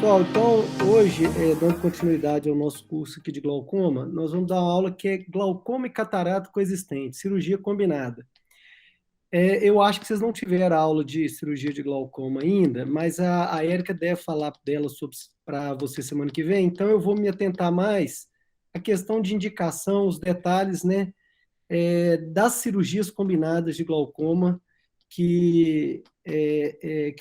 Pessoal, então hoje, dando continuidade ao nosso curso aqui de glaucoma, nós vamos dar uma aula que é glaucoma e catarata coexistente, cirurgia combinada. Eu acho que vocês não tiveram aula de cirurgia de glaucoma ainda, mas a Érica deve falar dela para você semana que vem, então eu vou me atentar mais à questão de indicação, os detalhes, né, das cirurgias combinadas de glaucoma que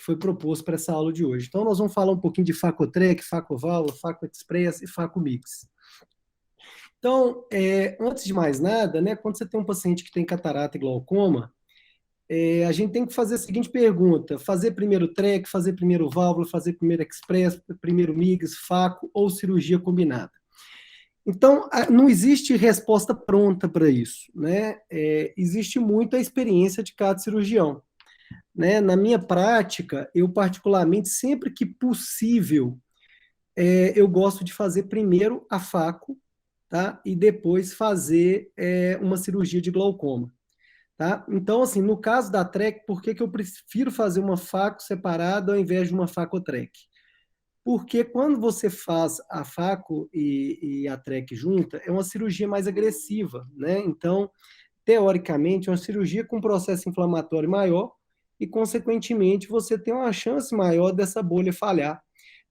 foi proposto para essa aula de hoje. Então, nós vamos falar um pouquinho de Facotrec, Facovalva, Faco Express e Faco Mix. Então, antes de mais nada, né, quando você tem um paciente que tem catarata e glaucoma, a gente tem que fazer a seguinte pergunta: fazer primeiro TREC, fazer primeiro válvula, fazer primeiro Express, primeiro MIGS, Faco ou cirurgia combinada? Então, não existe resposta pronta para isso, né? Existe muita experiência de cada cirurgião, né? Na minha prática, eu particularmente, sempre que possível, eu gosto de fazer primeiro a faco, tá? E depois fazer uma cirurgia de glaucoma, tá? Então, assim, no caso da TREC, por que eu prefiro fazer uma faco separada ao invés de uma facotrec? Porque quando você faz a faco e a TREC junta, é uma cirurgia mais agressiva, né? Então, teoricamente, é uma cirurgia com processo inflamatório maior e, consequentemente, você tem uma chance maior dessa bolha falhar,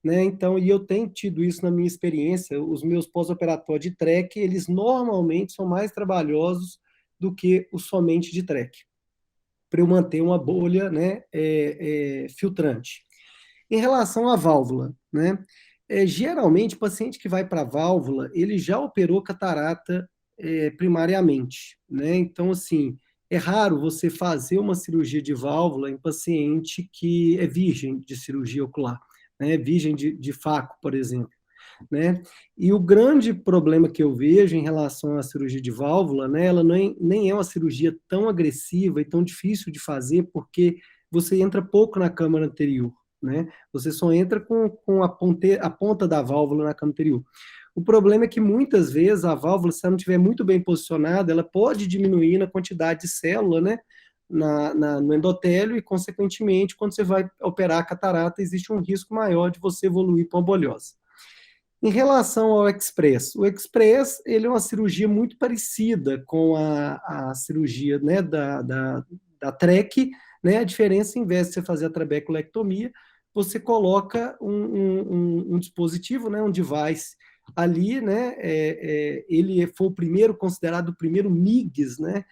né? Então, e eu tenho tido isso na minha experiência, os meus pós-operatórios de TREC, eles normalmente são mais trabalhosos do que o somente de TREC, para eu manter uma bolha, né, filtrante. Em relação à válvula, né? Geralmente, o paciente que vai para a válvula, ele já operou catarata primariamente, né? Então, assim, é raro você fazer uma cirurgia de válvula em paciente que é virgem de cirurgia ocular, né? Virgem de Faco, por exemplo, né? E o grande problema que eu vejo em relação à cirurgia de válvula, né? Ela nem é uma cirurgia tão agressiva e tão difícil de fazer, porque você entra pouco na câmara anterior, né? Você só entra com a ponta da válvula na câmara anterior. O problema é que muitas vezes a válvula, se ela não estiver muito bem posicionada, ela pode diminuir na quantidade de célula, né? No endotélio e, consequentemente, quando você vai operar a catarata, existe um risco maior de você evoluir para uma bolhose. Em relação ao Express, o Express ele é uma cirurgia muito parecida com a cirurgia, né, da TREC, né? A diferença, em vez de você fazer a trabeculectomia, você coloca um dispositivo, né, um device ali, né? Ele foi o primeiro, considerado o primeiro MIGS, né?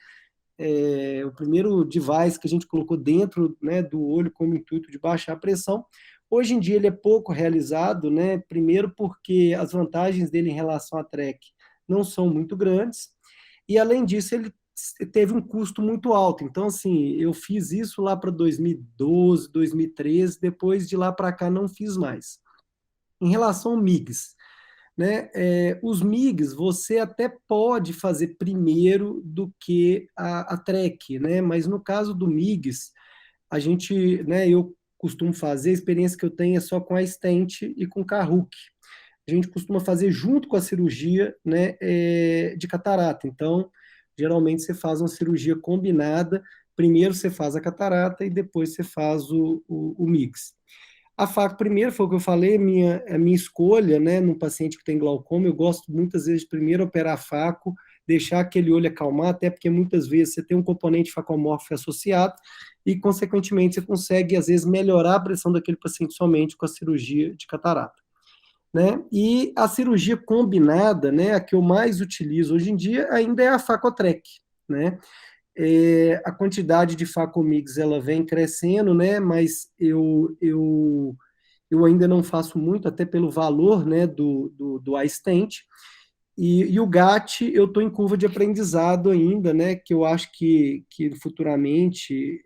O primeiro device que a gente colocou dentro, né, do olho com o intuito de baixar a pressão. Hoje em dia ele é pouco realizado, né? Primeiro porque as vantagens dele em relação à TREC não são muito grandes, e além disso ele teve um custo muito alto. Então, assim, eu fiz isso lá para 2012, 2013, depois de lá para cá não fiz mais. Em relação ao MIGS, né? Os MIGs você até pode fazer primeiro do que a TREC, né? Mas no caso do MIGs, a gente, né, eu costumo fazer, a experiência que eu tenho é só com a stent e com Carruc. A gente costuma fazer junto com a cirurgia, né, de catarata. Então, geralmente você faz uma cirurgia combinada, primeiro você faz a catarata e depois você faz o MIGS. A faco, primeiro, foi o que eu falei, a minha escolha, né, num paciente que tem glaucoma, eu gosto muitas vezes de primeiro operar a faco, deixar aquele olho acalmar, até porque muitas vezes você tem um componente facomórfico associado e, consequentemente, você consegue, às vezes, melhorar a pressão daquele paciente somente com a cirurgia de catarata, né? E a cirurgia combinada, né, a que eu mais utilizo hoje em dia, ainda é a Facotrec, né? A quantidade de Facomix ela vem crescendo, né? Mas eu ainda não faço muito, até pelo valor, né, do iStent. E o GAT eu estou em curva de aprendizado ainda, né? Que eu acho que futuramente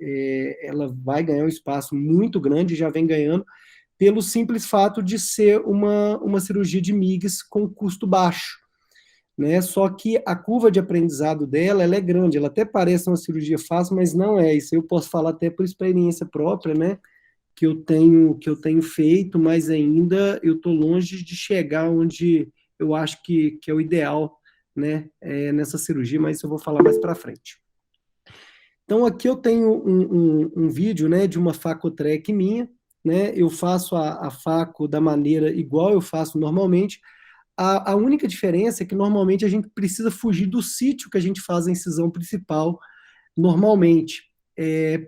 ela vai ganhar um espaço muito grande, já vem ganhando, pelo simples fato de ser uma cirurgia de MIGS com custo baixo, né? Só que a curva de aprendizado dela, ela é grande, ela até parece uma cirurgia fácil, mas não é. Isso eu posso falar até por experiência própria, né? Que eu tenho feito, mas ainda eu estou longe de chegar onde eu acho que é o ideal, né? Nessa cirurgia, mas isso eu vou falar mais para frente. Então aqui eu tenho um vídeo, né? De uma Facotrec minha, né? Eu faço a faco da maneira igual eu faço normalmente. A única diferença é que normalmente a gente precisa fugir do sítio que a gente faz a incisão principal normalmente,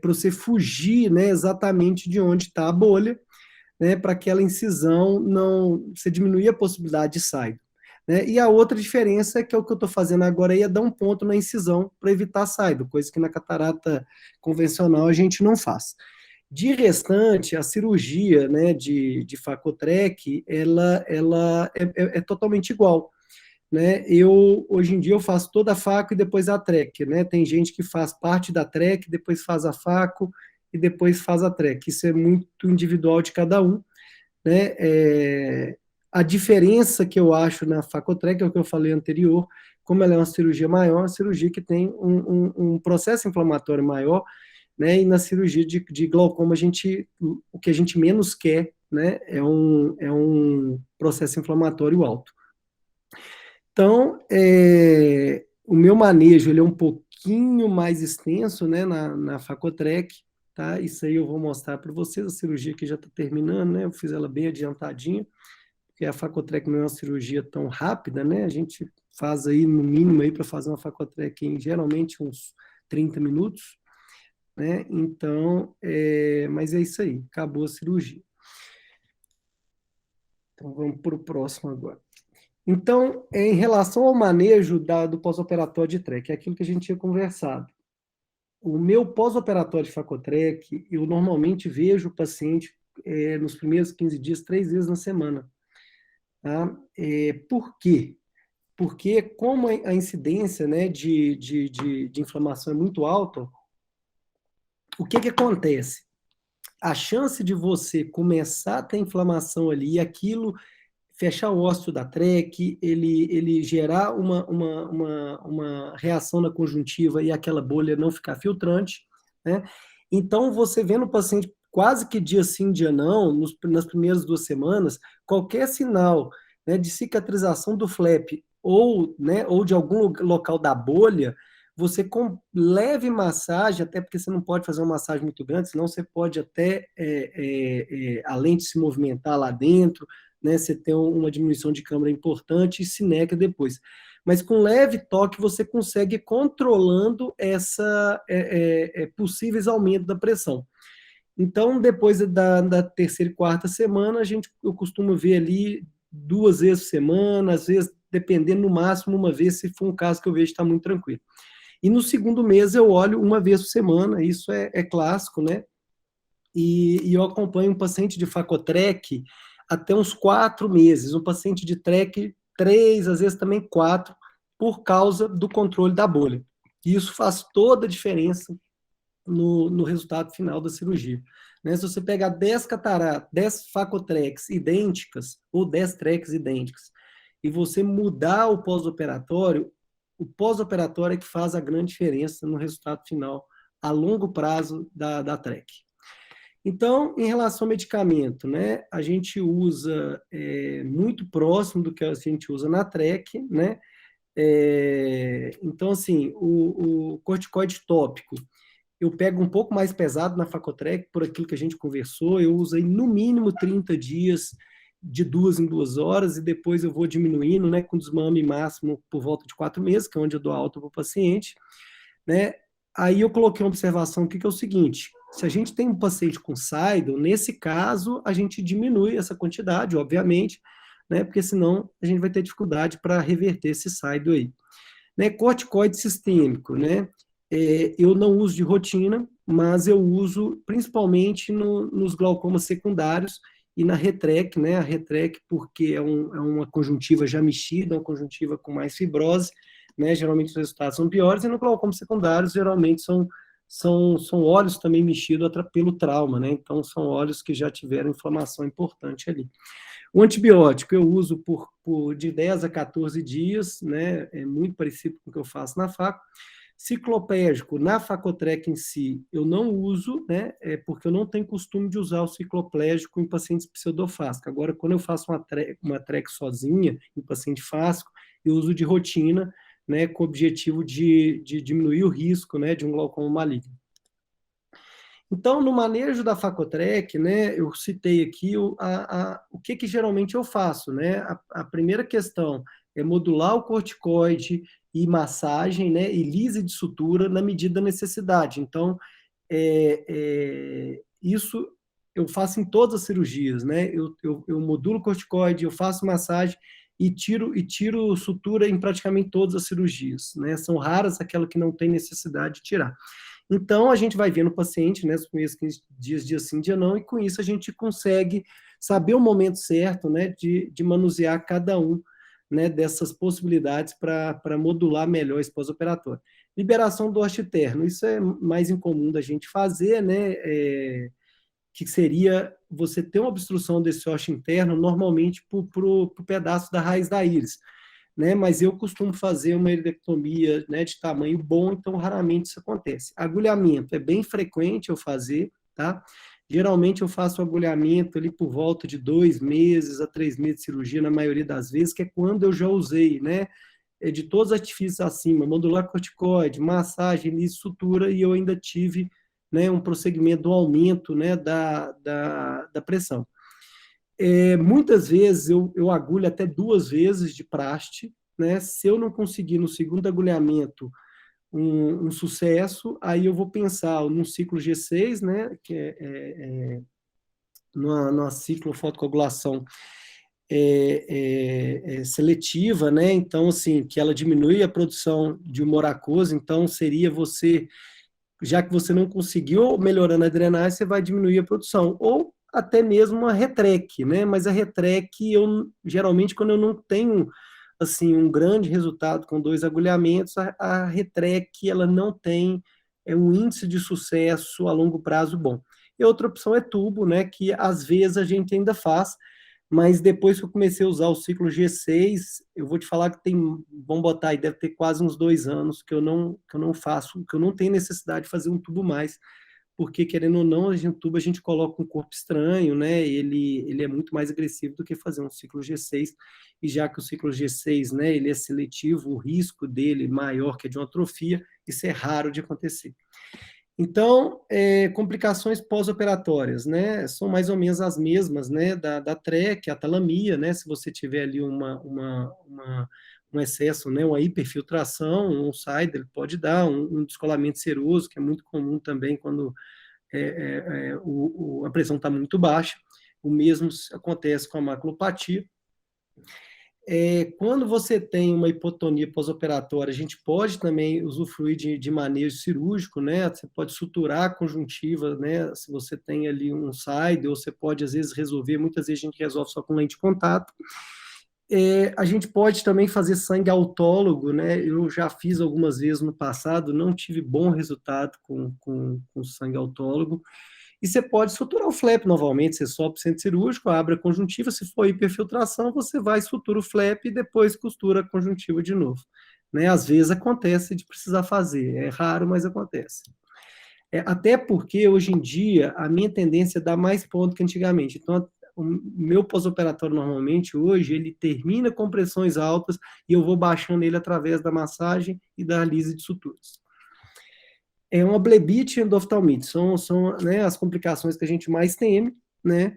para você fugir, né, exatamente de onde está a bolha, né, para aquela incisão não, você diminuir a possibilidade de saída. Né? E a outra diferença é que é o que eu estou fazendo agora aí é dar um ponto na incisão para evitar a saída, coisa que na catarata convencional a gente não faz. De restante, a cirurgia, né, de Facotrec, ela é totalmente igual. Né? Hoje em dia, eu faço toda a faco e depois a trec. Né? Tem gente que faz parte da trec, depois faz a faco e depois faz a trec. Isso é muito individual de cada um. Né? A diferença que eu acho na Facotrec é o que eu falei anterior, como ela é uma cirurgia maior, uma cirurgia que tem um processo inflamatório maior, né? E na cirurgia de glaucoma, o que a gente menos quer, né? É um processo inflamatório alto. Então, o meu manejo ele é um pouquinho mais extenso, né, na Facotrec, tá? Isso aí eu vou mostrar para vocês, a cirurgia que já está terminando, né? Eu fiz ela bem adiantadinha, porque a Facotrec não é uma cirurgia tão rápida, né? A gente faz aí, no mínimo, aí para fazer uma Facotrec em geralmente uns 30 minutos, né? Então, mas é isso aí, acabou a cirurgia. Então, vamos para o próximo agora. Então, em relação ao manejo do pós-operatório de TREC, é aquilo que a gente tinha conversado. O meu pós-operatório de Facotrec, eu normalmente vejo o paciente nos primeiros 15 dias, 3 vezes na semana. Tá? Por quê? Porque como a incidência, né, de inflamação é muito alta, o que, que acontece? A chance de você começar a ter inflamação ali e aquilo fechar o ósseo da trec, ele gerar uma reação na conjuntiva e aquela bolha não ficar filtrante, né? Então, você vê no paciente quase que dia sim, dia não, nas primeiras 2 semanas, qualquer sinal, né, de cicatrização do flap ou, né, ou de algum local da bolha, você com leve massagem, até porque você não pode fazer uma massagem muito grande, senão você pode até, a lente se movimentar lá dentro, né, você tem uma diminuição de câmara importante e se nega depois. Mas com leve toque você consegue ir controlando essa possíveis aumento da pressão. Então, depois da terceira e quarta semana, eu costumo ver ali 2 vezes por semana, às vezes, dependendo, no máximo, uma vez, se for um caso que eu vejo que está muito tranquilo. E no segundo mês eu olho 1 vez por semana, isso é clássico, né? E eu acompanho um paciente de Facotrec até uns 4 meses, um paciente de TREC, 3, às vezes também 4, por causa do controle da bolha. E isso faz toda a diferença no resultado final da cirurgia. Né? Se você pegar 10 cataratas, 10 Facotrecs idênticas, ou 10 trecs idênticas, e você mudar o pós-operatório é que faz a grande diferença no resultado final a longo prazo da TREC. Então, em relação ao medicamento, né, a gente usa muito próximo do que a gente usa na TREC, né? Então, assim, o corticoide tópico, eu pego um pouco mais pesado na Facotrec, por aquilo que a gente conversou, eu uso aí no mínimo 30 dias, de 2 em 2 horas, e depois eu vou diminuindo, né, com desmame máximo por volta de 4 meses, que é onde eu dou alta para o paciente, né? Aí eu coloquei uma observação aqui que é o seguinte: se a gente tem um paciente com SIDO, nesse caso a gente diminui essa quantidade, obviamente, né? Porque senão a gente vai ter dificuldade para reverter esse SIDO aí. Né? Corticoide sistêmico, né? Eu não uso de rotina, mas eu uso principalmente nos glaucomas secundários e na retrec, né? A retrec porque é uma conjuntiva já mexida, uma conjuntiva com mais fibrose, né? Geralmente os resultados são piores, e no glaucoma secundário geralmente são olhos também mexidos pelo trauma, né? Então são olhos que já tiveram inflamação importante ali. O antibiótico eu uso de 10 a 14 dias, né? É muito parecido com o que eu faço na faco. Cicloplégico, na Facotrec em si, eu não uso, né? Porque eu não tenho costume de usar o cicloplégico em pacientes pseudofásicos. Agora, quando eu faço uma trec sozinha, em paciente fáscico, eu uso de rotina, né? Com o objetivo de diminuir o risco, né? De um glaucoma maligno. Então, no manejo da Facotrec, né, eu citei aqui o que geralmente eu faço, né? A primeira questão é modular o corticoide e massagem, né, e lise de sutura na medida da necessidade. Então, isso eu faço em todas as cirurgias, né? Eu modulo o corticoide, eu faço massagem e tiro sutura em praticamente todas as cirurgias, né? São raras aquelas que não tem necessidade de tirar. Então, a gente vai vendo o paciente, né, os primeiros 15 dias, dia sim, dia não, e com isso a gente consegue saber o momento certo, né, de manusear cada um, né, dessas possibilidades para modular melhor esse pós-operatório. Liberação do osteterno, isso é mais incomum da gente fazer, né, que seria você ter uma obstrução desse osteo interno, normalmente para o pedaço da raiz da íris, né? Mas eu costumo fazer uma iriectomia, né, de tamanho bom, então raramente isso acontece. Agulhamento é bem frequente eu fazer, tá? Geralmente eu faço agulhamento ali por volta de 2 meses a 3 meses de cirurgia, na maioria das vezes, que é quando eu já usei, né? De todos os artifícios acima, modular corticoide, massagem, lise, sutura, e eu ainda tive, né, um prosseguimento do aumento, né, da pressão. Muitas vezes eu agulho até 2 vezes de praste, né? Se eu não conseguir no segundo agulhamento um sucesso, aí eu vou pensar num ciclo G6, né? Que numa ciclofotocoagulação seletiva, né? Então, assim, que ela diminui a produção de umoracose, então seria você, já que você não conseguiu melhorando a drenagem, você vai diminuir a produção. Ou até mesmo uma retrec, né? Mas a retrec, eu geralmente, quando eu não tenho assim um grande resultado com 2 agulhamentos, a retrec ela não tem um índice de sucesso a longo prazo bom. E outra opção é tubo, né? Que às vezes a gente ainda faz, mas depois que eu comecei a usar o ciclo G6, eu vou te falar que tem, vamos botar aí, deve ter quase uns 2 anos que eu não faço, que eu não tenho necessidade de fazer um tubo mais, porque querendo ou não, a gente coloca um corpo estranho, né? Ele é muito mais agressivo do que fazer um ciclo G6, e já que o ciclo G6, né, ele é seletivo, o risco dele maior que de uma atrofia, isso é raro de acontecer. Então, complicações pós-operatórias, né, são mais ou menos as mesmas, né, da TREC, a talamia, né, se você tiver ali um excesso, né, uma hiperfiltração, um SIDR pode dar, um descolamento seroso, que é muito comum também quando a pressão está muito baixa. O mesmo acontece com a maculopatia. Quando você tem uma hipotonia pós-operatória, a gente pode também usufruir de manejo cirúrgico, né? Você pode suturar a conjuntiva, né? Se você tem ali um side, ou você pode, às vezes, resolver, muitas vezes a gente resolve só com lente de contato. A gente pode também fazer sangue autólogo, né? Eu já fiz algumas vezes no passado, não tive bom resultado com sangue autólogo. E você pode suturar o flap novamente, você sobe o centro cirúrgico, abre a conjuntiva, se for hiperfiltração, você vai, sutura o flap e depois costura a conjuntiva de novo. Né? Às vezes acontece de precisar fazer, é raro, mas acontece. Até porque, hoje em dia, a minha tendência é dar mais ponto que antigamente. Então, o meu pós-operatório, normalmente, hoje, ele termina com pressões altas e eu vou baixando ele através da massagem e da lise de suturas. Uma blebite e endoftalmite são né, as complicações que a gente mais teme, né?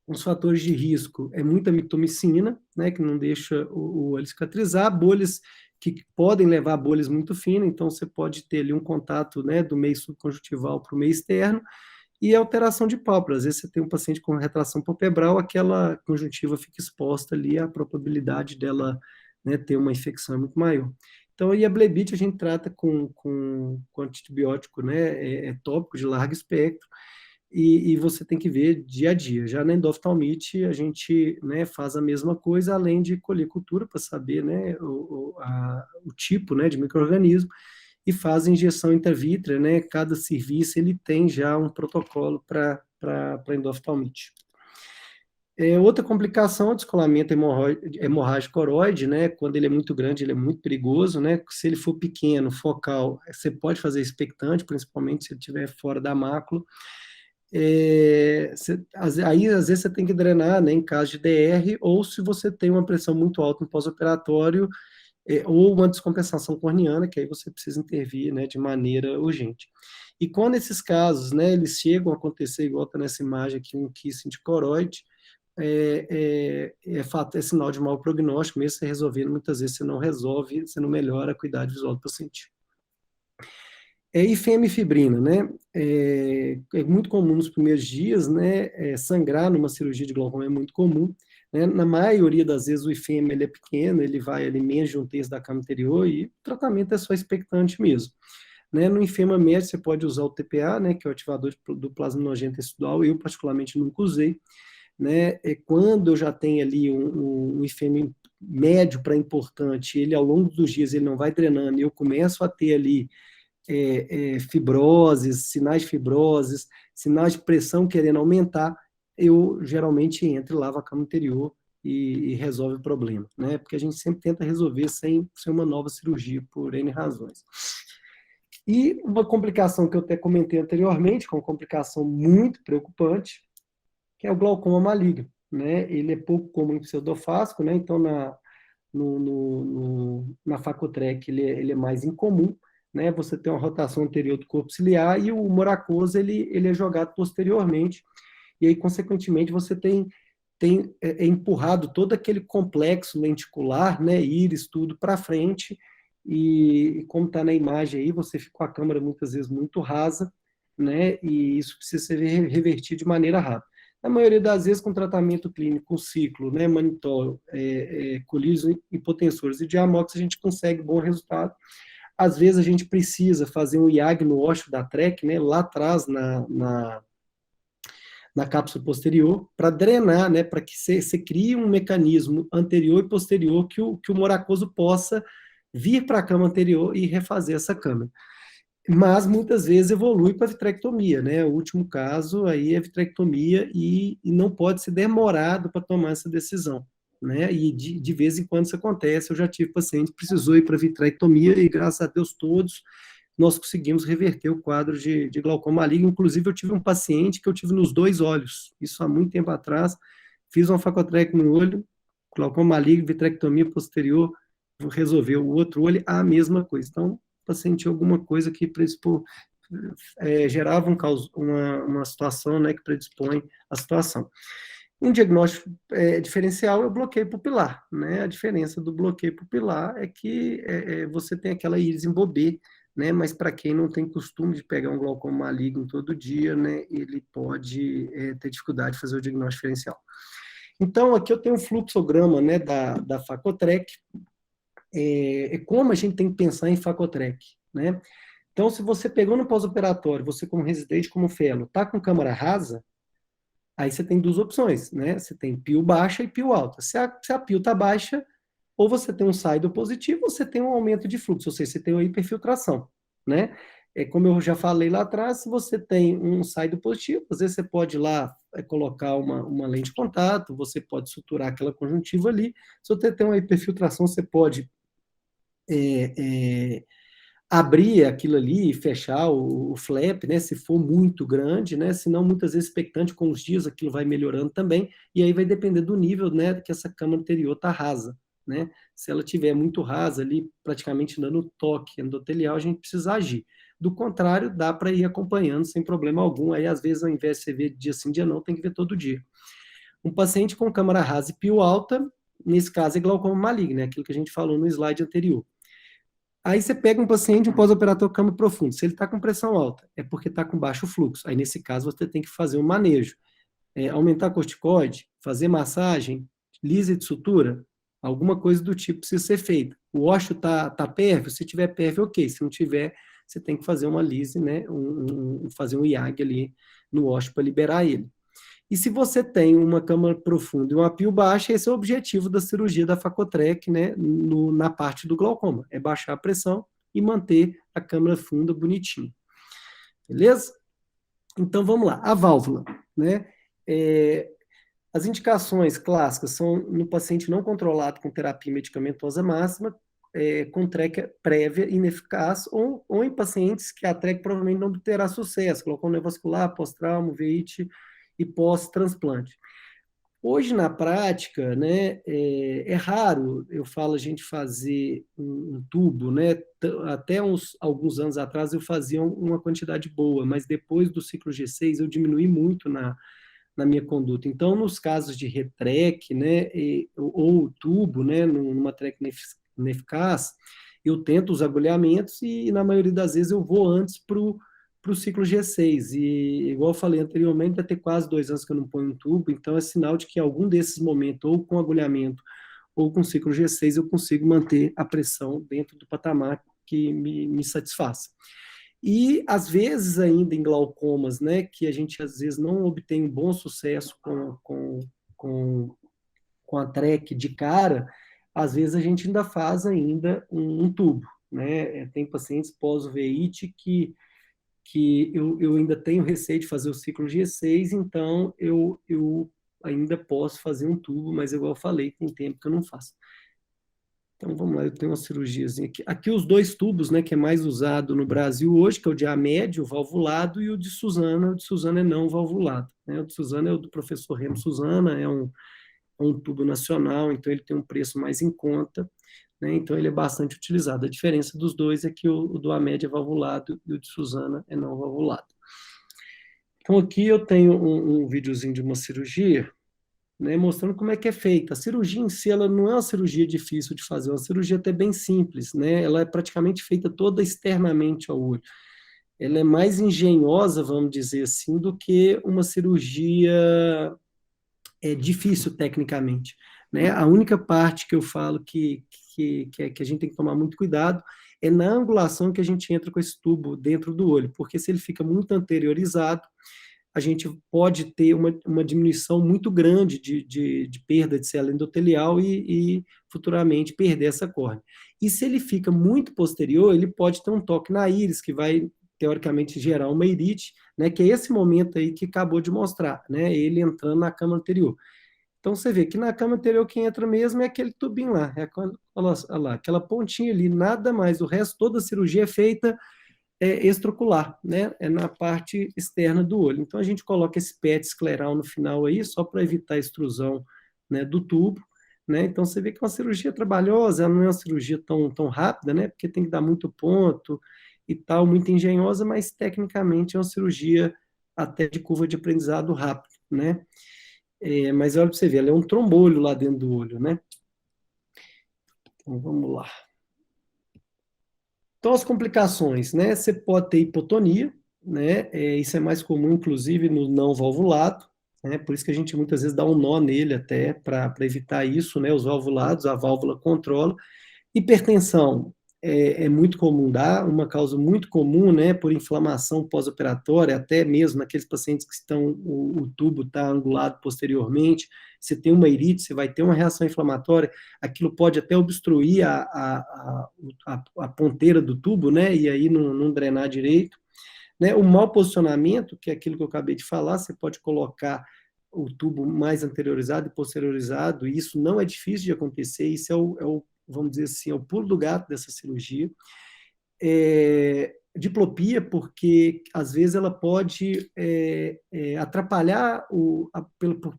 Os fatores de risco é muita mitomicina, né, que não deixa o olho cicatrizar, bolhas que podem levar a bolhas muito finas, então você pode ter ali um contato, né, do meio subconjuntival para o meio externo, e alteração de pálpebra. Às vezes você tem um paciente com retração palpebral, aquela conjuntiva fica exposta ali, a probabilidade dela, né, ter uma infecção é muito maior. Então, e a blebite a gente trata com antibiótico, né, tópico de largo espectro, e você tem que ver dia a dia. Já na endoftalmite, a gente, né, faz a mesma coisa, além de colher cultura para saber, né, o tipo, né, de micro-organismo, e faz injeção intravítrea, né, cada serviço ele tem já um protocolo para endoftalmite. Outra complicação é o descolamento hemorrágico coroide, né? Quando ele é muito grande, ele é muito perigoso, né? Se ele for pequeno, focal, você pode fazer expectante, principalmente se ele estiver fora da mácula. Aí, às vezes, você tem que drenar, né, em caso de DR, ou se você tem uma pressão muito alta no pós-operatório, ou uma descompensação corneana, que aí você precisa intervir, né, de maneira urgente. E quando esses casos, né, eles chegam a acontecer, igual está nessa imagem aqui, um kissing de coroide, é sinal de mau prognóstico, mesmo você resolvendo, muitas vezes você não resolve, você não melhora a acuidade visual do paciente. E femifibrina, né? É muito comum nos primeiros dias, né? Sangrar numa cirurgia de glaucoma é muito comum. Né? Na maioria das vezes o IFEM ele é pequeno, ele vai ali menos de um terço da cama anterior e o tratamento é só expectante mesmo. Né? No infema médio você pode usar o TPA, né? Que é o ativador do plasminogênito tecidual, eu particularmente nunca usei. Né? Quando eu já tenho ali um IFEM médio para importante, ele ao longo dos dias ele não vai drenando, e eu começo a ter ali fibroses, sinais de fibroses, sinais de pressão querendo aumentar, eu geralmente entro e lavo a cama anterior e resolve o problema, né? Porque a gente sempre tenta resolver sem uma nova cirurgia, por N razões. E uma complicação que eu até comentei anteriormente, que é uma complicação muito preocupante, que é o glaucoma maligno, né? Ele é pouco comum em pseudofáscico, né? Então, na Facotrec ele é mais incomum, né? Você tem uma rotação anterior do corpo ciliar e o moracoso ele é jogado posteriormente, e aí, consequentemente, você tem empurrado todo aquele complexo lenticular, né? Íris, tudo para frente, e como está na imagem aí, você fica com a câmera muitas vezes muito rasa, né? E isso precisa ser revertido de maneira rápida. Na maioria das vezes, com tratamento clínico, com ciclo, né, manitol, colírios hipotensores e diamox, a gente consegue bom resultado. Às vezes, a gente precisa fazer um IAG no ósseo da TREC, né, lá atrás, na cápsula posterior, para drenar, né, para que você crie um mecanismo anterior e posterior que o moracoso possa vir para a cama anterior e refazer essa câmera. Mas muitas vezes evolui para vitrectomia, né? O último caso aí é vitrectomia e não pode ser demorado para tomar essa decisão, né? E de vez em quando isso acontece. Eu já tive paciente que precisou ir para vitrectomia e graças a Deus todos nós conseguimos reverter o quadro de glaucoma maligno. Inclusive eu tive um paciente que eu tive nos dois olhos, isso há muito tempo atrás. Fiz uma facotrec no olho, glaucoma maligno, vitrectomia posterior, resolveu o outro olho, a mesma coisa. Então paciente alguma coisa que gerava uma situação, né, que predispõe a situação. Um diagnóstico diferencial é o bloqueio pupilar, né? A diferença do bloqueio pupilar é que você tem aquela íris em bobê, né? Mas para quem não tem costume de pegar um glaucoma maligno todo dia, né, ele pode ter dificuldade de fazer o diagnóstico diferencial. Então, aqui eu tenho um fluxograma, né, da Facotrec, como a gente tem que pensar em Facotrec, né? Então, se você pegou no pós-operatório, você como residente, como fellow, tá com câmara rasa, aí você tem duas opções, né? Você tem pio baixa e pio alta. Se a pio tá baixa, ou você tem um SAIDO positivo, ou você tem um aumento de fluxo, ou seja, você tem uma hiperfiltração, né? Como eu já falei lá atrás, se você tem um SAIDO positivo, às vezes você pode ir lá colocar uma lente de contato, você pode suturar aquela conjuntiva ali. Se você tem uma hiperfiltração, você pode abrir aquilo ali e fechar o flap, né, se for muito grande, né, senão muitas vezes expectante com os dias aquilo vai melhorando também, e aí vai depender do nível, né, que essa câmara anterior está rasa, né, se ela tiver muito rasa ali, praticamente dando toque endotelial, a gente precisa agir. Do contrário, dá para ir acompanhando sem problema algum, aí às vezes ao invés de você ver dia sim, dia não, tem que ver todo dia. Um paciente com câmara rasa e pio alta, nesse caso é glaucoma maligno, né, aquilo que a gente falou no slide anterior. Aí você pega um paciente, um pós-operatório câmbio profundo. Se ele está com pressão alta, é porque está com baixo fluxo. Aí, nesse caso, você tem que fazer um manejo. Aumentar corticoide, fazer massagem, lise de sutura, alguma coisa do tipo precisa ser feita. O ósseo tá pérvio? Se tiver pérvio, ok. Se não tiver, você tem que fazer uma lise, né? Fazer um IAG ali no ósseo para liberar ele. E se você tem uma câmara profunda e uma pio baixa, esse é o objetivo da cirurgia da Facotrec, né, na parte do glaucoma, é baixar a pressão e manter a câmara funda bonitinha. Beleza? Então vamos lá, a válvula, né? As indicações clássicas são no paciente não controlado com terapia medicamentosa máxima, com TREC prévia ineficaz, ou em pacientes que a TREC provavelmente não terá sucesso, glaucoma neovascular, pós-trauma, veite e pós-transplante. Hoje, na prática, né, é raro, eu falo, a gente fazer um tubo, né? Até alguns anos atrás eu fazia uma quantidade boa, mas depois do ciclo G6 eu diminui muito na minha conduta. Então, nos casos de retrec, né, ou tubo, né, numa trec ineficaz, eu tento os agulhamentos e, na maioria das vezes, eu vou antes para o ciclo G6. E, igual eu falei anteriormente, vai ter quase 2 anos que eu não ponho um tubo, então é sinal de que em algum desses momentos, ou com agulhamento, ou com ciclo G6, eu consigo manter a pressão dentro do patamar que me satisfaça. E, às vezes, ainda em glaucomas, né, que a gente, às vezes, não obtém um bom sucesso com, com a TREC de cara, às vezes a gente ainda faz ainda um tubo, né? Tem pacientes pós-uveíte que eu ainda tenho receio de fazer o ciclo G6, então eu ainda posso fazer um tubo, mas igual eu falei, tem tempo que eu não faço. Então vamos lá, eu tenho uma cirurgiazinha aqui. Aqui os dois tubos, né, que é mais usado no Brasil hoje, que é o de Amédio, valvulado, e o de Suzana. O de Suzana é não valvulado, né? O de Suzana é o do professor Remo Suzana, é um tubo nacional, então ele tem um preço mais em conta, né? Então ele é bastante utilizado. A diferença dos dois é que o do Amédio é valvulado e o de Suzana é não valvulado. Então aqui eu tenho um videozinho de uma cirurgia, né, mostrando como é que é feita. A cirurgia em si, ela não é uma cirurgia difícil de fazer, é uma cirurgia até bem simples, né? Ela é praticamente feita toda externamente ao olho. Ela é mais engenhosa, vamos dizer assim, do que uma cirurgia difícil tecnicamente, né? A única parte que eu falo que a gente tem que tomar muito cuidado é na angulação que a gente entra com esse tubo dentro do olho, porque se ele fica muito anteriorizado, a gente pode ter uma diminuição muito grande de perda de célula endotelial e futuramente perder essa córnea. E se ele fica muito posterior, ele pode ter um toque na íris, que vai, teoricamente, gerar uma irite, né, que é esse momento aí que acabou de mostrar, né, ele entrando na cama anterior. Então você vê que na cama anterior quem entra mesmo é aquele tubinho lá, olha lá, aquela pontinha ali, nada mais. O resto, toda a cirurgia é feita extraocular, né? É na parte externa do olho. Então a gente coloca esse PET escleral no final aí, só para evitar a extrusão, né, do tubo, né? Então você vê que é uma cirurgia trabalhosa, ela não é uma cirurgia tão rápida, né? Porque tem que dar muito ponto e tal, muito engenhosa, mas tecnicamente é uma cirurgia até de curva de aprendizado rápido, né? Mas olha para você ver, ela é um trombolho lá dentro do olho, né? Então vamos lá. Então, as complicações, né? Você pode ter hipotonia, né? Isso é mais comum, inclusive, no não valvulado, né? Por isso que a gente muitas vezes dá um nó nele até para evitar isso, né? Os valvulados, a válvula controla. Hipertensão é muito comum dar, uma causa muito comum, né? Por inflamação pós-operatória, até mesmo naqueles pacientes que estão, o tubo está angulado posteriormente, você tem uma irite, você vai ter uma reação inflamatória, aquilo pode até obstruir a ponteira do tubo, né? E aí não drenar direito. Né? O mau posicionamento, que é aquilo que eu acabei de falar, você pode colocar o tubo mais anteriorizado e posteriorizado, e isso não é difícil de acontecer, isso vamos dizer assim, é o pulo do gato dessa cirurgia. Diplopia, porque às vezes ela pode atrapalhar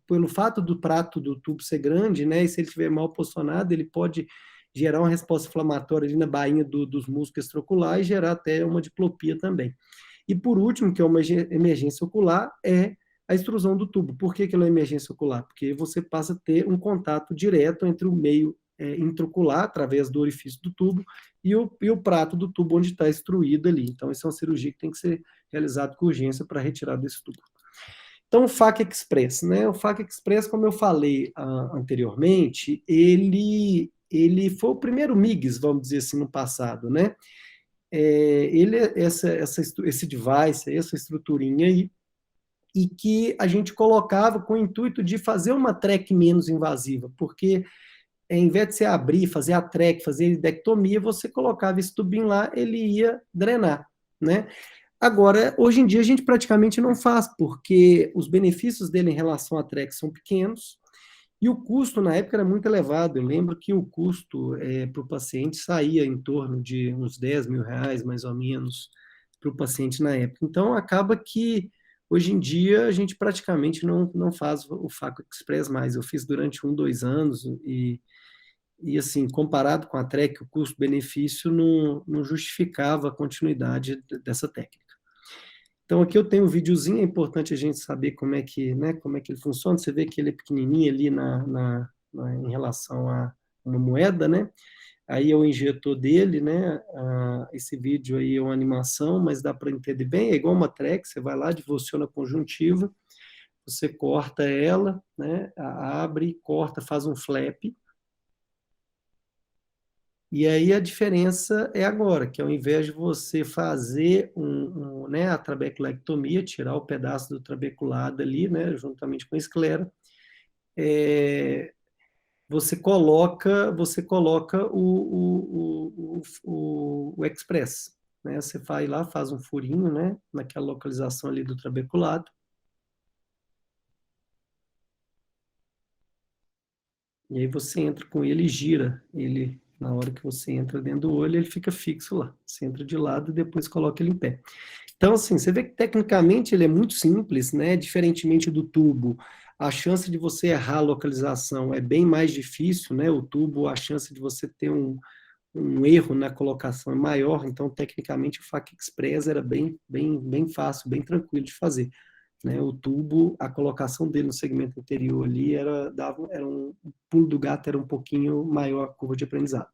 pelo fato do prato do tubo ser grande, né? E se ele estiver mal posicionado, ele pode gerar uma resposta inflamatória ali na bainha dos músculos extraocular e gerar até uma diplopia também. E por último, que é uma emergência ocular, é a extrusão do tubo. Por que ela é emergência ocular? Porque você passa a ter um contato direto entre o meio intraocular, através do orifício do tubo, e o prato do tubo onde está extruído ali. Então, isso é uma cirurgia que tem que ser realizada com urgência para retirar desse tubo. Então, o FAC Express, né? O FAC Express, como eu falei anteriormente, ele foi o primeiro MIGS, vamos dizer assim, no passado, né? Ele é esse device, essa estruturinha aí, e que a gente colocava com o intuito de fazer uma TREC menos invasiva, porque em vez de você abrir, fazer a TREC, fazer a idectomia, você colocava esse tubinho lá, ele ia drenar, né? Agora, hoje em dia, a gente praticamente não faz, porque os benefícios dele em relação à TREC são pequenos, e o custo, na época, era muito elevado. Eu lembro que o custo para o paciente saía em torno de uns R$ 10.000, mais ou menos, para o paciente na época. Então, acaba que Hoje em dia, a gente praticamente não faz o Faco Express mais. Eu fiz durante 2 anos e assim, comparado com a Trek, o custo-benefício não justificava a continuidade dessa técnica. Então, aqui eu tenho um videozinho, é importante a gente saber como é que, né, como é que ele funciona. Você vê que ele é pequenininho ali em relação a uma moeda, né? Aí é o injetor dele, né? Esse vídeo aí é uma animação, mas dá para entender bem. É igual uma track, você vai lá, divorciona a conjuntiva, você corta ela, né? Abre, corta, faz um flap. E aí a diferença é agora, que ao invés de você fazer né, a trabeculectomia, tirar o pedaço do trabeculado ali, né, juntamente com a esclera, é, você coloca o Express, né? Você vai lá, faz um furinho, né, naquela localização ali do trabeculado, e aí você entra com ele e gira ele. Na hora que você entra dentro do olho, ele fica fixo lá. Você entra de lado e depois coloca ele em pé. Então, assim, você vê que tecnicamente ele é muito simples, né? Diferentemente do tubo, a chance de você errar a localização é bem mais difícil, né? O tubo, a chance de você ter um erro na colocação é maior, então, tecnicamente, o FAQ Express era bem fácil, bem tranquilo de fazer. Né? O tubo, a colocação dele no segmento anterior ali era o pulo do gato era um pouquinho maior a curva de aprendizado.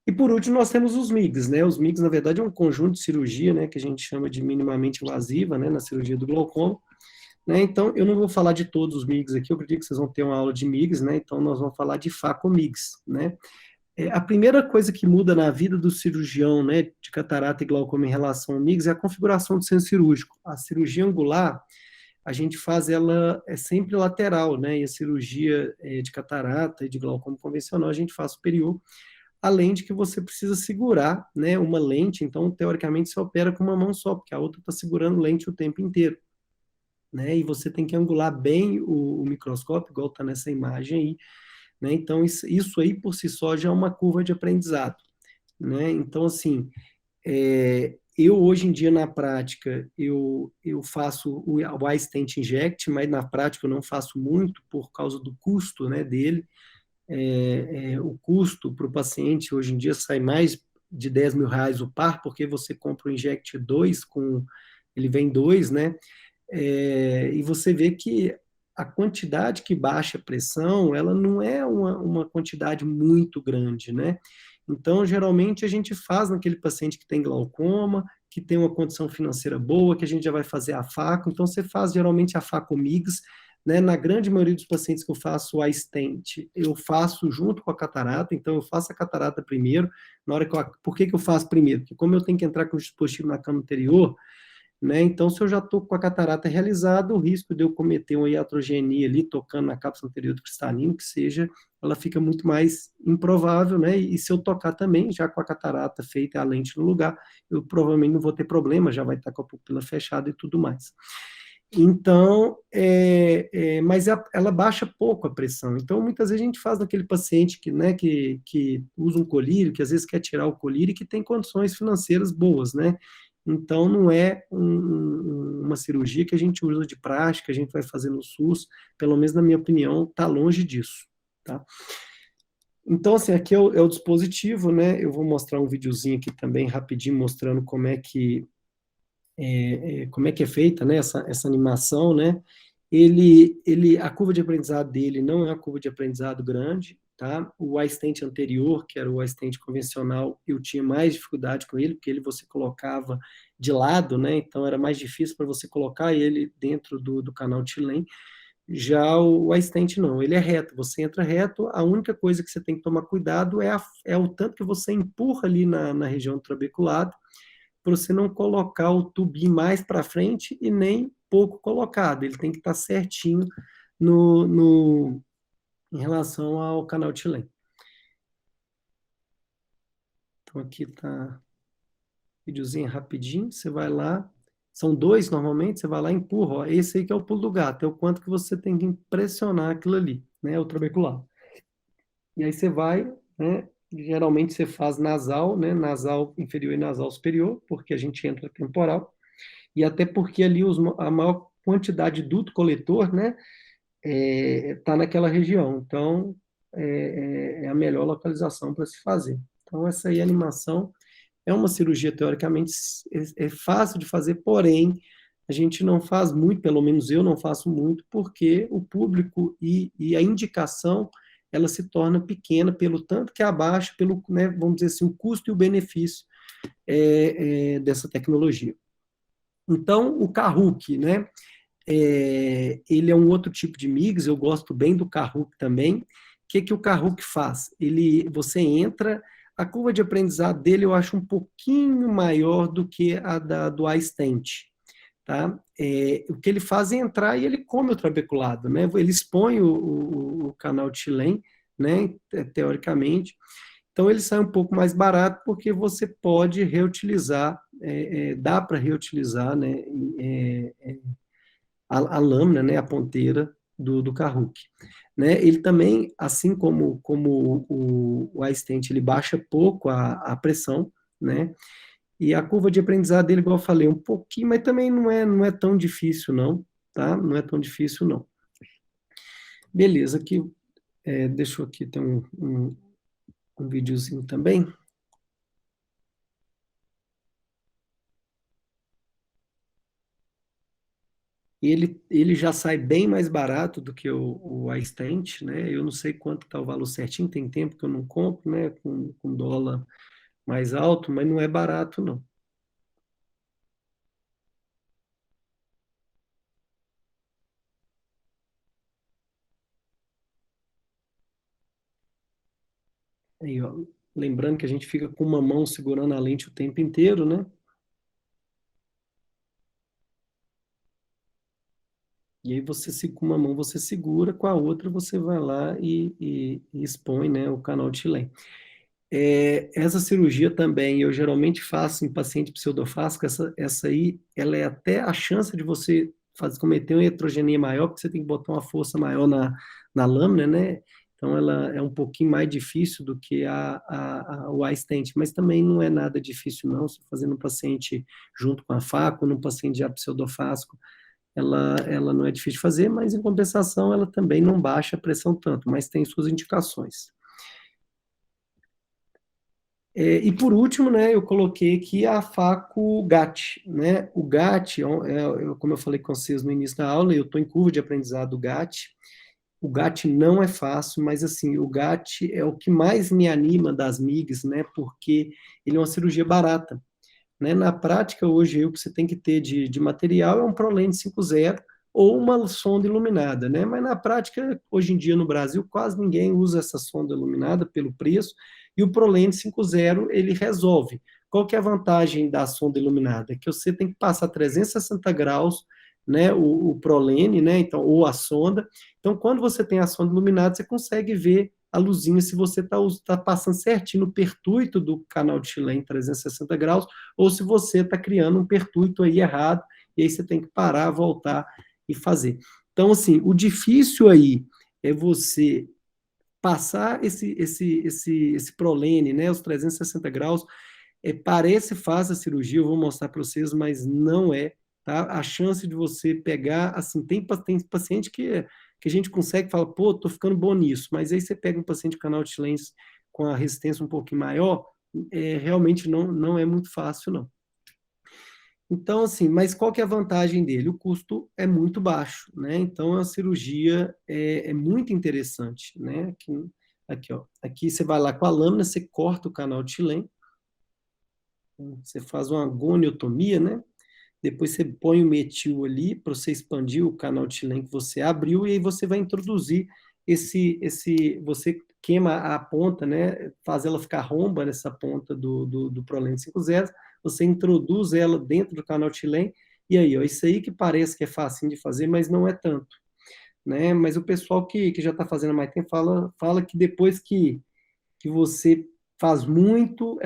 E por último, nós temos os MIGs, né? Os MIGs, na verdade, é um conjunto de cirurgia, né, que a gente chama de minimamente invasiva, né, na cirurgia do glaucoma. Né? Então, eu não vou falar de todos os MIGs aqui, eu acredito que vocês vão ter uma aula de MIGs, né? Então, nós vamos falar de FACO-MIGs, né? A primeira coisa que muda na vida do cirurgião, né, de catarata e glaucoma em relação ao MIGS é a configuração do centro cirúrgico. A cirurgia angular, a gente faz ela sempre lateral, né? E a cirurgia de catarata e de glaucoma convencional a gente faz superior, além de que você precisa segurar, né, uma lente, então, teoricamente, você opera com uma mão só, porque a outra está segurando lente o tempo inteiro, né, e você tem que angular bem o microscópio, igual está nessa imagem aí, né, então, isso aí, por si só, já é uma curva de aprendizado, né, então, assim, eu, hoje em dia, na prática, eu faço o iStent Inject, mas na prática eu não faço muito por causa do custo, né, dele, o custo para o paciente hoje em dia sai mais de R$ 10.000 o par, porque você compra o Inject 2, ele vem dois, né? E você vê que a quantidade que baixa a pressão, ela não é uma quantidade muito grande, né? Então, geralmente, a gente faz naquele paciente que tem glaucoma, que tem uma condição financeira boa, que a gente já vai fazer a faco, então você faz geralmente a faco-MIGS, né? Na grande maioria dos pacientes que eu faço a stent, eu faço junto com a catarata, então eu faço a catarata primeiro, na hora que por que eu faço primeiro? Porque como eu tenho que entrar com o dispositivo na cama anterior, né? Então, se eu já estou com a catarata realizada, o risco de eu cometer uma iatrogenia ali, tocando na cápsula anterior do cristalino, que seja, ela fica muito mais improvável, né? E se eu tocar também, já com a catarata feita, a lente no lugar, eu provavelmente não vou ter problema, já vai estar com a pupila fechada e tudo mais. Então, mas ela baixa pouco a pressão. Então, muitas vezes a gente faz naquele paciente que, né, que usa um colírio, que às vezes quer tirar o colírio e que tem condições financeiras boas, né? Então, não é uma cirurgia que a gente usa de prática, a gente vai fazer no SUS, pelo menos na minha opinião, está longe disso, tá? Então, assim, aqui é o dispositivo, né? Eu vou mostrar um videozinho aqui também, rapidinho, mostrando como é que é feita, né, essa animação, né? A curva de aprendizado dele não é uma curva de aprendizado grande, tá? O assistente anterior, que era o assistente convencional, eu tinha mais dificuldade com ele, porque ele você colocava de lado, né? Então era mais difícil para você colocar ele dentro do canal Tilem. Já o assistente não, ele é reto, você entra reto, a única coisa que você tem que tomar cuidado é o tanto que você empurra ali na região do trabeculado, para você não colocar o tubinho mais para frente e nem pouco colocado. Ele tem que estar certinho em relação ao canal Tilem. Então aqui está videozinho rapidinho, você vai lá, são dois normalmente, você vai lá e empurra, ó, esse aí que é o pulo do gato, é o quanto que você tem que impressionar aquilo ali, né, o trabecular. E aí você vai, né, geralmente você faz nasal, né, nasal inferior e nasal superior, porque a gente entra temporal, e até porque ali a maior quantidade de duto coletor, né, está naquela região. Então, é a melhor localização para se fazer. Então, essa aí, animação, é uma cirurgia, teoricamente, é fácil de fazer, porém, a gente não faz muito, pelo menos eu não faço muito, porque o público e a indicação, ela se torna pequena pelo tanto que abaixa, pelo, né, vamos dizer assim, o custo e o benefício dessa tecnologia. Então, o Kahoot, né, ele é um outro tipo de MIGS, eu gosto bem do Kahoot também. O que o Kahoot faz? Você entra, a curva de aprendizado dele eu acho um pouquinho maior do que a do iStent, tá? O que ele faz é entrar e ele come o trabeculado, né? Ele expõe o canal de Schlemm, né? Teoricamente. Então ele sai um pouco mais barato porque você pode reutilizar, dá para reutilizar, né? A lâmina, né, a ponteira do Kahoot. Né? Ele também, assim como o iStent, ele baixa pouco a pressão, né? E a curva de aprendizado dele, igual eu falei, um pouquinho, mas também não é tão difícil, não, tá? Não é tão difícil, não. Beleza, aqui, deixa eu aqui ter um videozinho também. Ele já sai bem mais barato do que o iStent, né? Eu não sei quanto está o valor certinho, tem tempo que eu não compro, né? Com dólar mais alto, mas não é barato, não. Aí, ó, lembrando que a gente fica com uma mão segurando a lente o tempo inteiro, né? E aí com uma mão você segura, com a outra você vai lá e expõe, né, o canal de Tilem. Essa cirurgia também eu geralmente faço em paciente pseudofásico, essa aí, ela é até a chance de você cometer uma heterogenia maior, porque você tem que botar uma força maior na lâmina, né? Então ela é um pouquinho mais difícil do que o iStent, mas também não é nada difícil não, se fazendo um paciente junto com a faco, num paciente já pseudofásico, ela não é difícil de fazer, mas em compensação ela também não baixa a pressão tanto, mas tem suas indicações. E por último, né, eu coloquei aqui a Faco GAT, né? O GAT, como eu falei com vocês no início da aula, eu estou em curva de aprendizado do GAT. O GAT não é fácil, mas assim, o GAT é o que mais me anima das MIGs, né? Porque ele é uma cirurgia barata, né? Na prática, hoje, o que você tem que ter de material é um ProLens 5.0 ou uma sonda iluminada, né? Mas na prática, hoje em dia no Brasil, quase ninguém usa essa sonda iluminada pelo preço, e o ProLens 5.0 ele resolve. Qual que é a vantagem da sonda iluminada? É que você tem que passar 360 graus, né, o ProLens, né, então, ou a sonda. Então, quando você tem a sonda iluminada, você consegue ver a luzinha se você está passando certinho no pertuito do canal de Schlemm 360 graus, ou se você está criando um pertuito aí errado, e aí você tem que parar, voltar e fazer. Então, assim, o difícil aí é você passar esse prolene, né, os 360 graus, parece fácil a cirurgia, eu vou mostrar para vocês, mas não é, tá? A chance de você pegar, assim, tem paciente que a gente consegue falar, pô, tô ficando bom nisso, mas aí você pega um paciente com canal de Schlenz com a resistência um pouquinho maior, realmente não é muito fácil, não. Então, assim, mas qual que é a vantagem dele? O custo é muito baixo, né? Então, a cirurgia é muito interessante, né? Aqui, ó. Aqui você vai lá com a lâmina, você corta o canal de Schlemm, você faz uma goniotomia, né? Depois você põe o metil ali para você expandir o canal de Schlemm que você abriu e aí você vai introduzir você queima a ponta, né? Faz ela ficar romba nessa ponta do ProLens 5.0, você introduz ela dentro do canal de Schlemm e aí, ó, isso aí que parece que é fácil de fazer, mas não é tanto, né? Mas o pessoal que já está fazendo mais tempo fala que depois que você faz muito,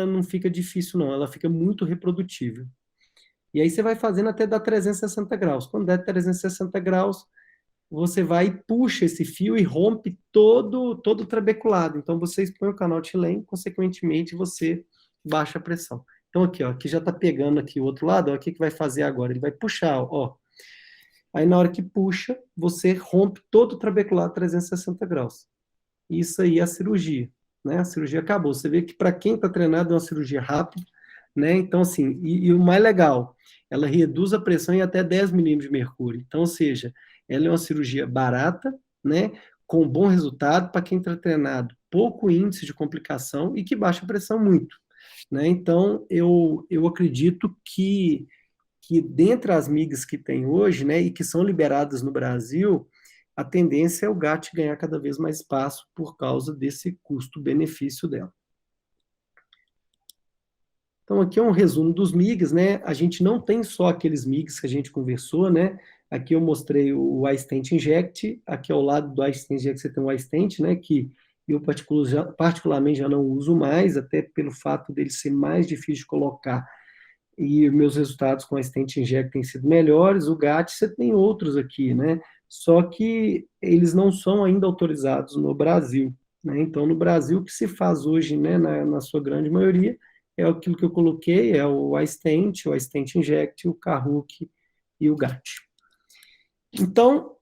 não fica difícil não, ela fica muito reprodutível. E aí você vai fazendo até dar 360 graus. Quando der 360 graus, você vai e puxa esse fio e rompe todo o trabeculado. Então você expõe o canal de Schlemm, consequentemente você baixa a pressão. Então, aqui, ó, aqui já está pegando aqui o outro lado, ó, o que que vai fazer agora? Ele vai puxar, ó. Aí, na hora que puxa, você rompe todo o trabecular 360 graus. Isso aí é a cirurgia, né? A cirurgia acabou. Você vê que para quem está treinado é uma cirurgia rápida, né? Então, assim, e o mais legal, ela reduz a pressão em até 10 milímetros de mercúrio. Então, ou seja, ela é uma cirurgia barata, né? Com bom resultado para quem está treinado, pouco índice de complicação e que baixa a pressão muito, né? Então, eu acredito que dentre as MIGs que tem hoje, né, e que são liberadas no Brasil, a tendência é o GAT ganhar cada vez mais espaço por causa desse custo-benefício dela. Então, aqui é um resumo dos MIGs, né? A gente não tem só aqueles MIGs que a gente conversou, né? Aqui eu mostrei o iStent Inject, aqui ao lado do iStent Inject você tem o iStent, né? Que eu particularmente já não uso mais, até pelo fato dele ser mais difícil de colocar e meus resultados com a Stent Inject têm sido melhores. O GAT você tem outros aqui, né? Só que eles não são ainda autorizados no Brasil, né? Então, no Brasil, o que se faz hoje, né, na sua grande maioria, é aquilo que eu coloquei, é o iStent, o iStent Inject, o Kahook e o GAT. Então,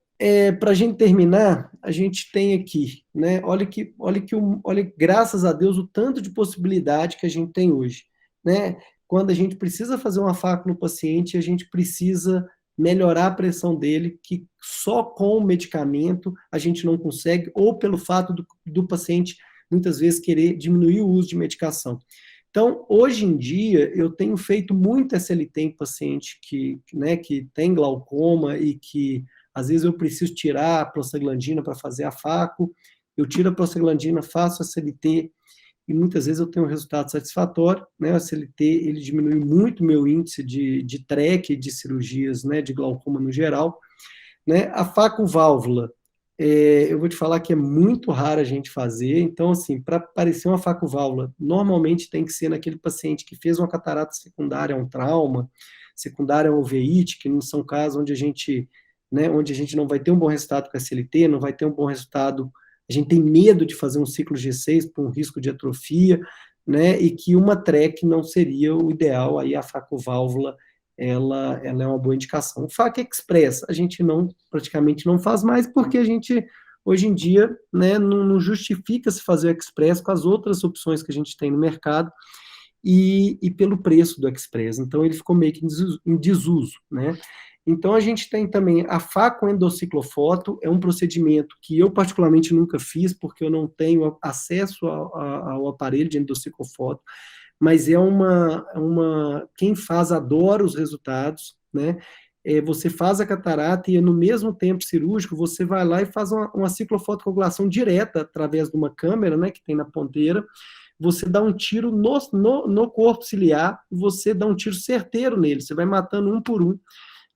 para a gente terminar, a gente tem aqui, né? Olha, graças a Deus, o tanto de possibilidade que a gente tem hoje, né? Quando a gente precisa fazer uma faca no paciente, a gente precisa melhorar a pressão dele, que só com o medicamento a gente não consegue, ou pelo fato do paciente muitas vezes querer diminuir o uso de medicação. Então, hoje em dia, eu tenho feito muito SLT em paciente né, que tem glaucoma e que, às vezes, eu preciso tirar a prostaglandina para fazer a faco, eu tiro a prostaglandina, faço a SLT, e muitas vezes eu tenho um resultado satisfatório, né, o SLT, ele diminui muito meu índice de TREC, de cirurgias, né, de glaucoma no geral, né, a faco-válvula, eu vou te falar que é muito raro a gente fazer, então, assim, para aparecer uma faco-válvula, normalmente tem que ser naquele paciente que fez uma catarata secundária a um trauma, secundária a uma uveíte, que não são casos onde a gente, né, onde a gente não vai ter um bom resultado com a SLT, não vai ter um bom resultado, a gente tem medo de fazer um ciclo G6 por um risco de atrofia, né, e que uma TREC não seria o ideal, aí a faco-válvula ela é uma boa indicação. O FAQ Express, a gente praticamente não faz mais, porque a gente, hoje em dia, né, não justifica se fazer o Express com as outras opções que a gente tem no mercado e pelo preço do Express. Então, ele ficou meio que em desuso, né? Então, a gente tem também a faco endociclofoto, é um procedimento que eu particularmente nunca fiz, porque eu não tenho acesso ao aparelho de endociclofoto, mas quem faz adora os resultados, né? Você faz a catarata e no mesmo tempo cirúrgico você vai lá e faz uma ciclofotocoagulação direta através de uma câmera, né, que tem na ponteira. Você dá um tiro no corpo ciliar, você dá um tiro certeiro nele, você vai matando um por um,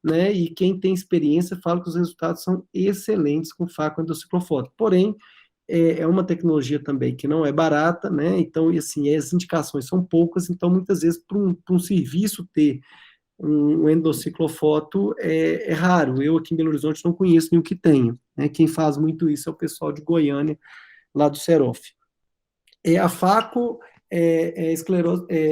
né? E quem tem experiência fala que os resultados são excelentes com faco endociclofoto. Porém, é uma tecnologia também que não é barata, né? Então, assim, as indicações são poucas, então, muitas vezes, para um serviço ter um endociclofoto é raro. Eu, aqui em Belo Horizonte, não conheço nenhum que tenha, né? Quem faz muito isso é o pessoal de Goiânia, lá do Serof. A FACO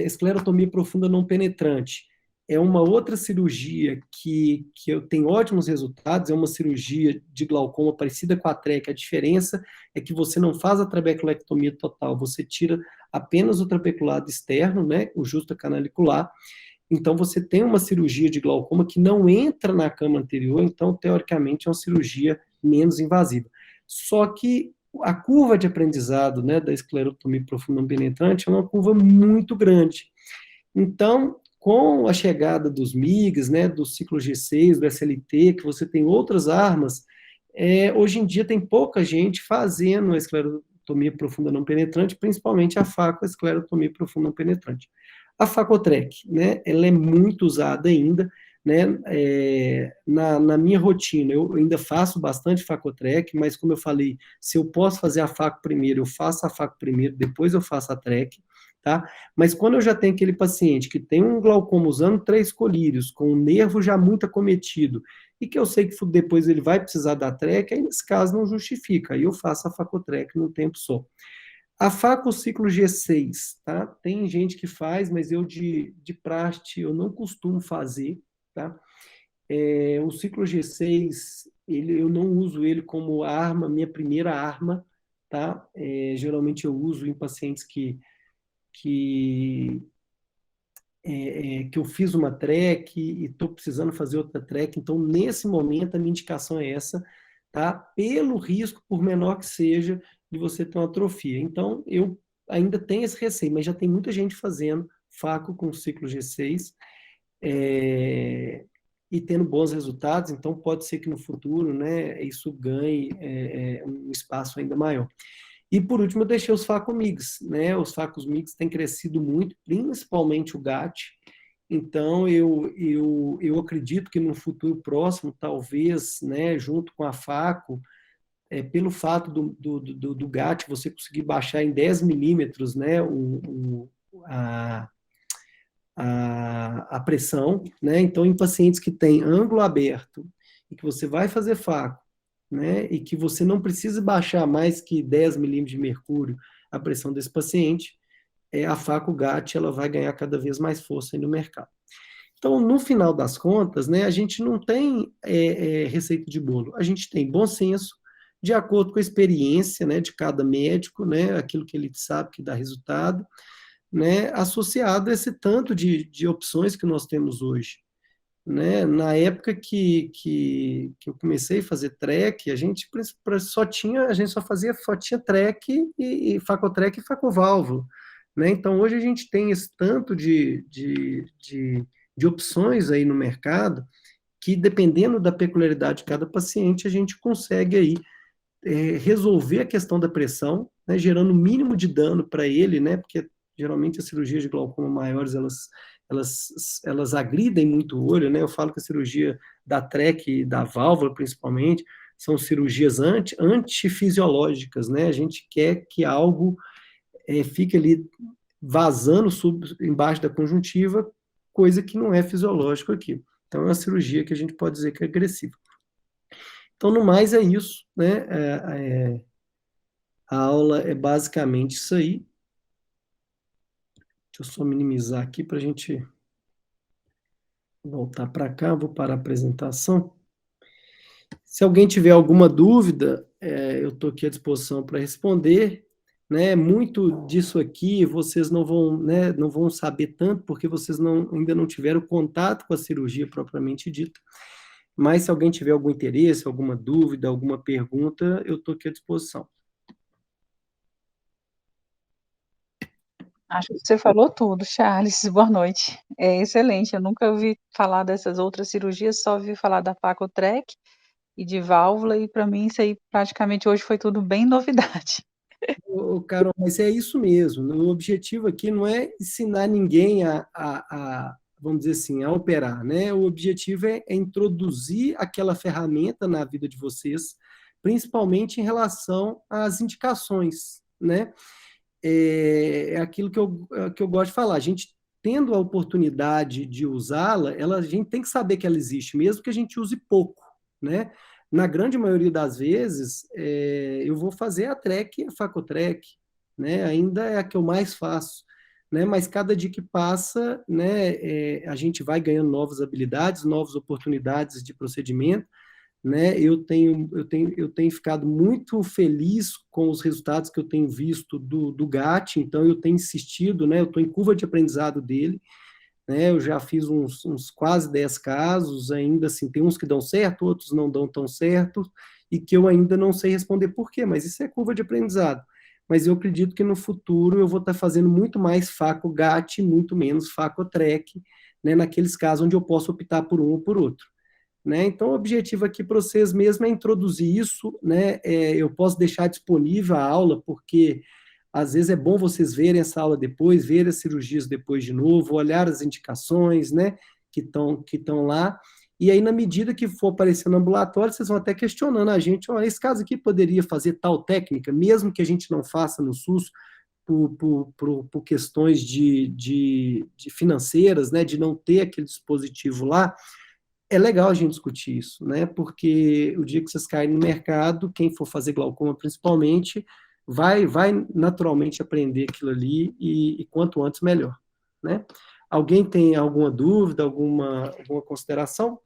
esclerotomia profunda não penetrante. É uma outra cirurgia que eu tenho ótimos resultados, é uma cirurgia de glaucoma parecida com a TREC. A diferença é que você não faz a trabeculectomia total, você tira apenas o trabeculado externo, né, o justo canalicular. Então, você tem uma cirurgia de glaucoma que não entra na cama anterior, então, teoricamente, é uma cirurgia menos invasiva. Só que a curva de aprendizado, né, da esclerotomia profunda não penetrante é uma curva muito grande. Então, com a chegada dos MIGs, né, do ciclo G6, do SLT, que você tem outras armas, hoje em dia tem pouca gente fazendo a esclerotomia profunda não penetrante, principalmente a faco, a esclerotomia profunda não penetrante. A Facotrec, né, ela é muito usada ainda, né, na minha rotina, eu ainda faço bastante Facotrec, mas como eu falei, se eu posso fazer a faco primeiro, eu faço a faco primeiro, depois eu faço a trec, tá? Mas quando eu já tenho aquele paciente que tem um glaucoma usando 3 colírios, com o nervo já muito acometido, e que eu sei que depois ele vai precisar da trec, aí nesse caso não justifica, aí eu faço a Facotrec num tempo só. A faca o ciclo G6, tá? Tem gente que faz, mas eu de praxe eu não costumo fazer, tá? O ciclo G6, eu não uso ele como arma, minha primeira arma, tá? Geralmente eu uso em pacientes que, que eu fiz uma TREC e estou precisando fazer outra TREC, então nesse momento a minha indicação é essa, tá? Pelo risco, por menor que seja, de você ter uma atrofia. Então eu ainda tenho esse receio, mas já tem muita gente fazendo faco com ciclo G6, e tendo bons resultados, então pode ser que no futuro, né, isso ganhe um espaço ainda maior. E por último, eu deixei os facomix, né? Os facos mix têm crescido muito, principalmente o GAT. Então, eu acredito que no futuro próximo, talvez, né, junto com a faco, pelo fato do GAT você conseguir baixar em 10 milímetros, né, a, a pressão, né? Então, em pacientes que têm ângulo aberto e que você vai fazer faco, né, e que você não precisa baixar mais que 10 milímetros de mercúrio a pressão desse paciente, a faco GAT ela vai ganhar cada vez mais força aí no mercado. Então, no final das contas, né, a gente não tem receita de bolo, a gente tem bom senso, de acordo com a experiência, né, de cada médico, né, aquilo que ele sabe que dá resultado, né, associado a esse tanto de opções que nós temos hoje. Né? Na época que eu comecei a fazer trek, a gente só tinha trek e facotrek e facoválvulo, né? Então hoje a gente tem esse tanto de opções aí no mercado que dependendo da peculiaridade de cada paciente a gente consegue aí resolver a questão da pressão, né? Gerando o mínimo de dano para ele, né? Porque geralmente as cirurgias de glaucoma maiores elas agridem muito o olho, né? Eu falo que a cirurgia da TREC e da válvula, principalmente, são cirurgias antifisiológicas, né? A gente quer que algo fique ali vazando embaixo da conjuntiva, coisa que não é fisiológico aqui. Então, é uma cirurgia que a gente pode dizer que é agressiva. Então, no mais, é isso, né? A aula é basicamente isso aí. Deixa eu só minimizar aqui para a gente voltar para cá. Vou parar a apresentação. Se alguém tiver alguma dúvida, eu estou aqui à disposição para responder. Né? Muito disso aqui vocês não vão, né, não vão saber tanto, porque vocês ainda não tiveram contato com a cirurgia propriamente dita. Mas se alguém tiver algum interesse, alguma dúvida, alguma pergunta, eu estou aqui à disposição. Acho que você falou tudo, Charles. Boa noite. É excelente. Eu nunca ouvi falar dessas outras cirurgias, só ouvi falar da Facotrek e de válvula, e para mim isso aí praticamente hoje foi tudo bem novidade. Carol, mas é isso mesmo. O objetivo aqui não é ensinar ninguém vamos dizer assim, a operar, né? O objetivo é introduzir aquela ferramenta na vida de vocês, principalmente em relação às indicações, né? É aquilo que eu gosto de falar. A gente tendo a oportunidade de usá-la, a gente tem que saber que ela existe, mesmo que a gente use pouco, né? Na grande maioria das vezes, eu vou fazer a trek e a facotrek, né? Ainda é a que eu mais faço, né? Mas cada dia que passa, né, a gente vai ganhando novas habilidades, novas oportunidades de procedimento, né? Eu tenho ficado muito feliz com os resultados que eu tenho visto do GAT, então eu tenho insistido, né? Eu estou em curva de aprendizado dele, né? Eu já fiz uns quase 10 casos, ainda assim, tem uns que dão certo, outros não dão tão certo, e que eu ainda não sei responder por quê, mas isso é curva de aprendizado. Mas eu acredito que no futuro eu vou estar fazendo muito mais faco-GAT, muito menos faco-TREC, né? Naqueles casos onde eu posso optar por um ou por outro. Né? Então, o objetivo aqui para vocês mesmo é introduzir isso, né? Eu posso deixar disponível a aula, porque às vezes é bom vocês verem essa aula depois, ver as cirurgias depois de novo, olhar as indicações, né, que estão lá, e aí na medida que for aparecendo no ambulatório, vocês vão até questionando a gente, esse caso aqui poderia fazer tal técnica, mesmo que a gente não faça no SUS, por questões de financeiras, né, de não ter aquele dispositivo lá, é legal a gente discutir isso, né? Porque o dia que vocês caírem no mercado, quem for fazer glaucoma principalmente, vai naturalmente aprender aquilo ali e quanto antes melhor, né? Alguém tem alguma dúvida, alguma consideração?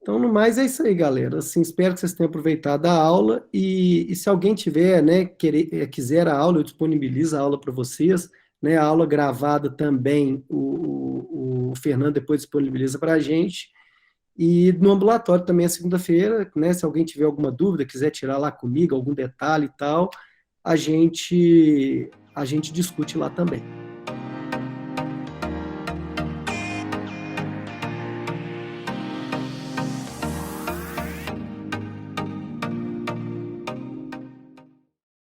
Então, no mais, é isso aí, galera. Assim, espero que vocês tenham aproveitado a aula e se alguém tiver, né, quiser a aula, eu disponibilizo a aula para vocês, né, a aula gravada também, o Fernando depois disponibiliza para a gente. E no ambulatório também é segunda-feira, né, se alguém tiver alguma dúvida, quiser tirar lá comigo, algum detalhe e tal, a gente discute lá também.